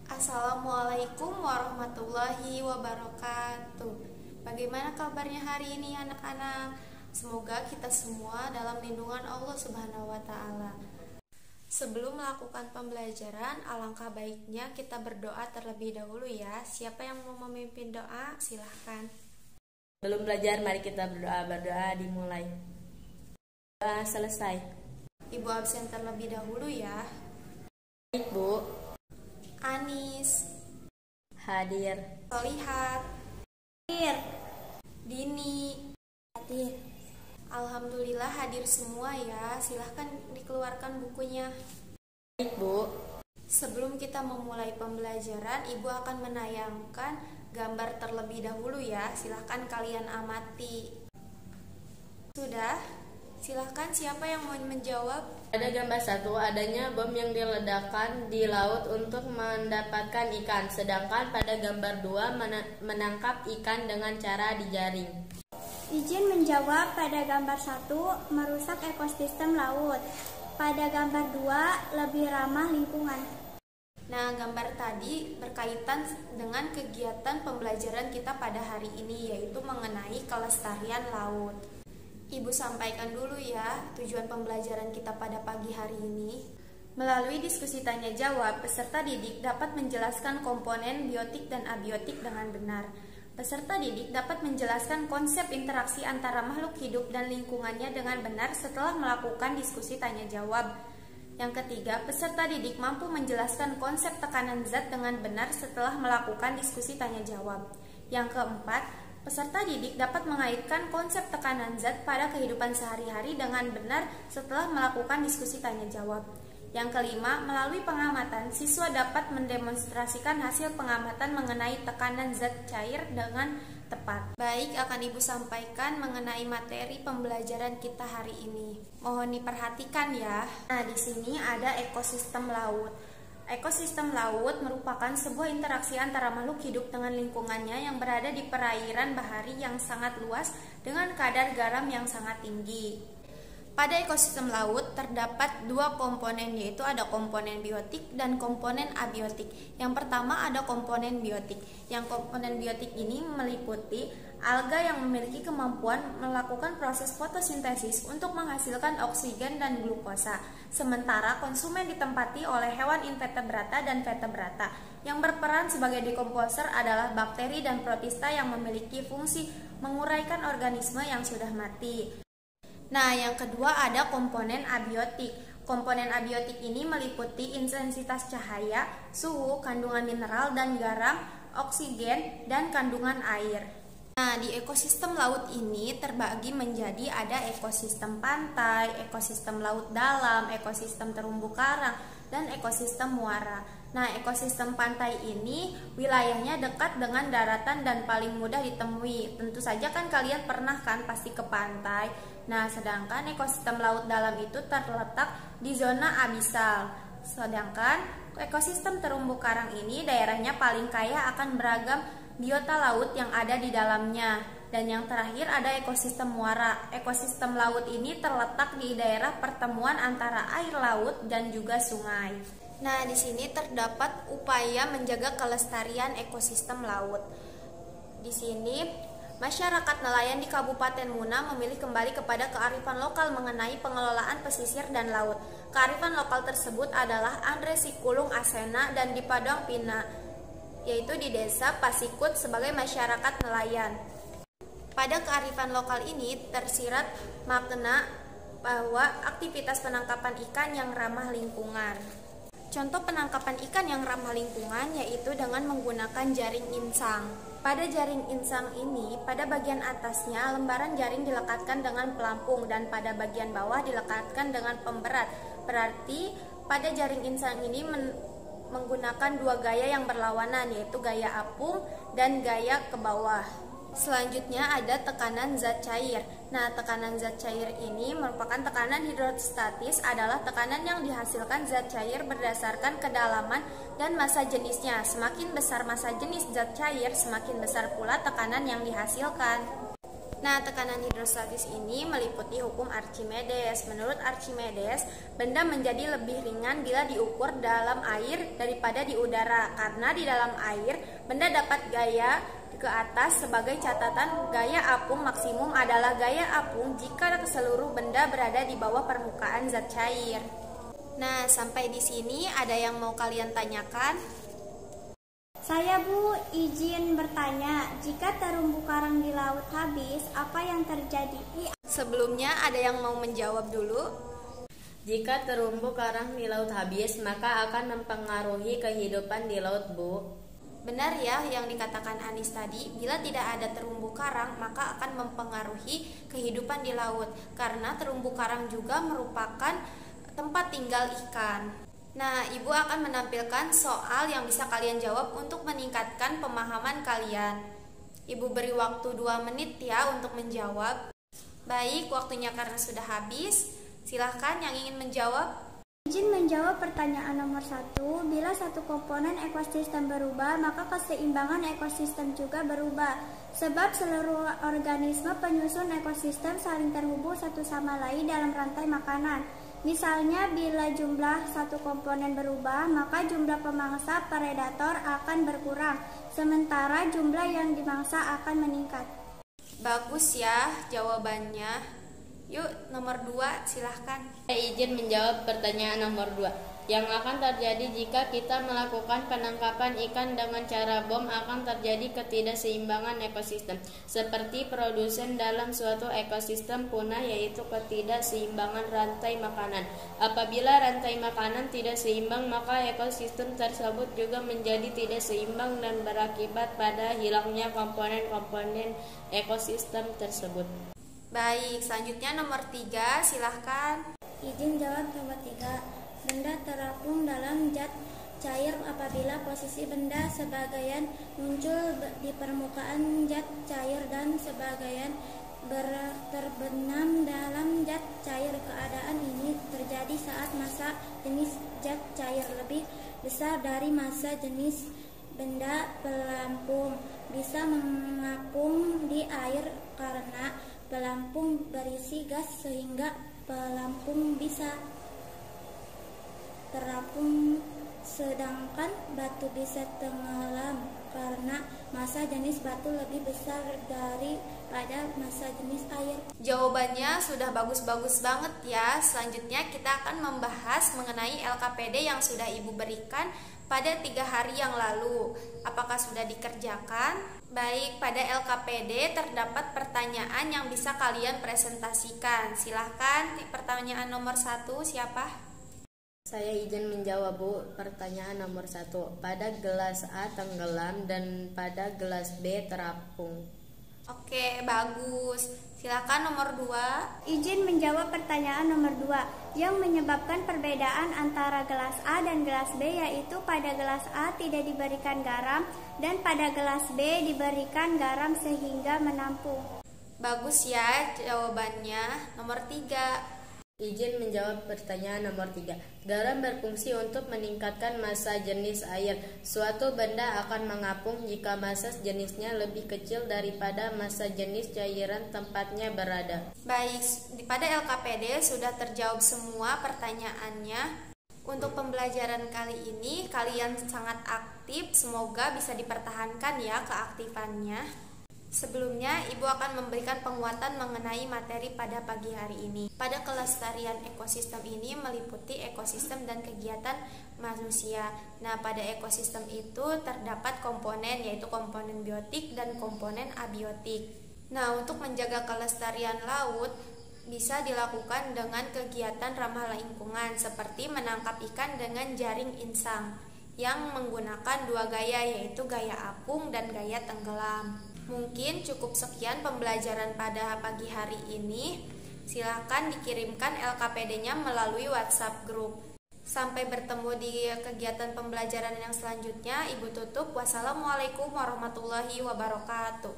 Assalamualaikum warahmatullahi wabarakatuh. Bagaimana kabarnya hari ini anak-anak? Semoga kita semua dalam lindungan Allah Subhanahu wa Ta'ala. Sebelum melakukan pembelajaran, alangkah baiknya kita berdoa terlebih dahulu ya. Siapa yang mau memimpin doa? Silahkan. Belum belajar, mari kita berdoa. Berdoa dimulai. Doa selesai. Ibu absen terlebih dahulu ya. Baik, Bu. Anis, Hadir. Solihat, Hadir. Dini, Hadir. Alhamdulillah hadir semua ya. Silahkan dikeluarkan bukunya. Baik, Bu. Sebelum kita memulai pembelajaran, Ibu akan menayangkan gambar terlebih dahulu ya. Silahkan kalian amati. Sudah? Silahkan, siapa yang mau menjawab? Pada gambar 1 adanya bom yang diledakkan di laut untuk mendapatkan ikan. Sedangkan pada gambar 2 menangkap ikan dengan cara dijaring. Izin menjawab. Pada gambar 1 merusak ekosistem laut. Pada gambar 2 lebih ramah lingkungan. Nah, gambar tadi berkaitan dengan kegiatan pembelajaran kita pada hari ini, yaitu mengenai kelestarian laut. Ibu sampaikan dulu ya tujuan pembelajaran kita pada pagi hari ini. Melalui diskusi tanya jawab, peserta didik dapat menjelaskan komponen biotik dan abiotik dengan benar. Peserta didik dapat menjelaskan konsep interaksi antara makhluk hidup dan lingkungannya dengan benar setelah melakukan diskusi tanya jawab. Yang ketiga, peserta didik mampu menjelaskan konsep tekanan zat dengan benar setelah melakukan diskusi tanya jawab. Yang keempat, peserta didik dapat mengaitkan konsep tekanan zat pada kehidupan sehari-hari dengan benar setelah melakukan diskusi tanya jawab. Yang kelima, melalui pengamatan, siswa dapat mendemonstrasikan hasil pengamatan mengenai tekanan zat cair dengan tepat. Baik, akan Ibu sampaikan mengenai materi pembelajaran kita hari ini. Mohon diperhatikan ya. Nah, di sini ada ekosistem laut. Ekosistem laut merupakan sebuah interaksi antara makhluk hidup dengan lingkungannya yang berada di perairan bahari yang sangat luas dengan kadar garam yang sangat tinggi. Pada ekosistem laut terdapat dua komponen, yaitu ada komponen biotik dan komponen abiotik. Yang pertama ada komponen biotik. Yang komponen biotik ini meliputi alga yang memiliki kemampuan melakukan proses fotosintesis untuk menghasilkan oksigen dan glukosa. Sementara konsumen ditempati oleh hewan invertebrata dan vertebrata. Yang berperan sebagai dekomposer adalah bakteri dan protista yang memiliki fungsi menguraikan organisme yang sudah mati. Nah, yang kedua ada komponen abiotik. Komponen abiotik ini meliputi intensitas cahaya, suhu, kandungan mineral dan garam, oksigen, dan kandungan air. Nah, di ekosistem laut ini terbagi menjadi ada ekosistem pantai, ekosistem laut dalam, ekosistem terumbu karang, dan ekosistem muara. Nah, ekosistem pantai ini wilayahnya dekat dengan daratan dan paling mudah ditemui. Tentu saja kan kalian pernah kan pasti ke pantai. Nah, sedangkan ekosistem laut dalam itu terletak di zona abisal. Sedangkan ekosistem terumbu karang ini daerahnya paling kaya akan beragam biota laut yang ada di dalamnya. Dan yang terakhir ada ekosistem muara. Ekosistem laut ini terletak di daerah pertemuan antara air laut dan juga sungai. Nah, di sini terdapat upaya menjaga kelestarian ekosistem laut. Di sini masyarakat nelayan di Kabupaten Muna memilih kembali kepada kearifan lokal mengenai pengelolaan pesisir dan laut. Kearifan lokal tersebut adalah Andre Sikulung Asena dan di Padang Pina, yaitu di Desa Pasikut sebagai masyarakat nelayan. Pada kearifan lokal ini tersirat makna bahwa aktivitas penangkapan ikan yang ramah lingkungan. Contoh penangkapan ikan yang ramah lingkungan yaitu dengan menggunakan jaring insang. Pada jaring insang ini, pada bagian atasnya lembaran jaring dilekatkan dengan pelampung dan pada bagian bawah dilekatkan dengan pemberat. Berarti pada jaring insang ini menggunakan dua gaya yang berlawanan, yaitu gaya apung dan gaya ke bawah. Selanjutnya ada tekanan zat cair. Nah, tekanan zat cair ini merupakan tekanan hidrostatis, adalah tekanan yang dihasilkan zat cair berdasarkan kedalaman dan massa jenisnya. Semakin besar massa jenis zat cair, semakin besar pula tekanan yang dihasilkan. Nah, tekanan hidrostatis ini meliputi hukum Archimedes. Menurut Archimedes, benda menjadi lebih ringan bila diukur dalam air daripada di udara, karena di dalam air benda dapat gaya ke atas. Sebagai catatan, gaya apung maksimum adalah gaya apung jika seluruh benda berada di bawah permukaan zat cair. Nah, sampai di sini ada yang mau kalian tanyakan? Saya Bu, izin bertanya, jika terumbu karang di laut habis, apa yang terjadi? Sebelumnya ada yang mau menjawab dulu? Jika terumbu karang di laut habis, maka akan mempengaruhi kehidupan di laut, Bu. Benar ya yang dikatakan Anis tadi, bila tidak ada terumbu karang maka akan mempengaruhi kehidupan di laut, karena terumbu karang juga merupakan tempat tinggal ikan. Nah, Ibu akan menampilkan soal yang bisa kalian jawab untuk meningkatkan pemahaman kalian. Ibu beri waktu 2 menit ya untuk menjawab. Baik, waktunya karena sudah habis. Silahkan yang ingin menjawab. Izin menjawab pertanyaan nomor 1. Bila satu komponen ekosistem berubah, maka keseimbangan ekosistem juga berubah. Sebab seluruh organisme penyusun ekosistem saling terhubung satu sama lain dalam rantai makanan. Misalnya, bila jumlah satu komponen berubah, maka jumlah pemangsa predator akan berkurang, sementara jumlah yang dimangsa akan meningkat. Bagus ya jawabannya. Yuk, nomor 2, silahkan. Saya izin menjawab pertanyaan nomor 2. Yang akan terjadi jika kita melakukan penangkapan ikan dengan cara bom akan terjadi ketidakseimbangan ekosistem. Seperti produsen dalam suatu ekosistem punah, yaitu ketidakseimbangan rantai makanan. Apabila rantai makanan tidak seimbang, maka ekosistem tersebut juga menjadi tidak seimbang dan berakibat pada hilangnya komponen-komponen ekosistem tersebut. Baik, selanjutnya nomor 3, silahkan. Izin jawab nomor 3. Benda terapung dalam zat cair apabila posisi benda sebagian muncul di permukaan zat cair dan sebagian terbenam dalam zat cair. Keadaan ini terjadi saat massa jenis zat cair lebih besar dari massa jenis benda pelampung. Bisa mengapung di air karena pelampung berisi gas sehingga pelampung bisa terapung, sedangkan batu bisa tenggelam karena massa jenis batu lebih besar daripada massa jenis air. Jawabannya sudah bagus-bagus banget ya. Selanjutnya kita akan membahas mengenai LKPD yang sudah Ibu berikan pada 3 hari yang lalu. Apakah sudah dikerjakan? Baik, pada LKPD terdapat pertanyaan yang bisa kalian presentasikan. Silahkan, pertanyaan nomor 1 siapa? Saya izin menjawab, Bu. Pertanyaan nomor 1. Pada gelas A tenggelam dan pada gelas B terapung. Oke, bagus. Silakan nomor 2. Izin menjawab pertanyaan nomor 2. Yang menyebabkan perbedaan antara gelas A dan gelas B yaitu pada gelas A tidak diberikan garam dan pada gelas B diberikan garam sehingga menampung. Bagus ya jawabannya. Nomor 3. Izin menjawab pertanyaan nomor 3. Garam berfungsi untuk meningkatkan massa jenis air. Suatu benda akan mengapung jika massa jenisnya lebih kecil daripada massa jenis cairan tempatnya berada. Baik, pada LKPD sudah terjawab semua pertanyaannya. Untuk pembelajaran kali ini kalian sangat aktif, semoga bisa dipertahankan ya keaktifannya. Sebelumnya, Ibu akan memberikan penguatan mengenai materi pada pagi hari ini. Pada kelestarian ekosistem ini meliputi ekosistem dan kegiatan manusia. Nah, pada ekosistem itu terdapat komponen, yaitu komponen biotik dan komponen abiotik. Nah, untuk menjaga kelestarian laut bisa dilakukan dengan kegiatan ramah lingkungan seperti menangkap ikan dengan jaring insang yang menggunakan 2 gaya, yaitu gaya apung dan gaya tenggelam. Mungkin cukup sekian pembelajaran pada pagi hari ini. Silakan dikirimkan LKPD-nya melalui WhatsApp group. Sampai bertemu di kegiatan pembelajaran yang selanjutnya. Ibu tutup. Wassalamualaikum warahmatullahi wabarakatuh.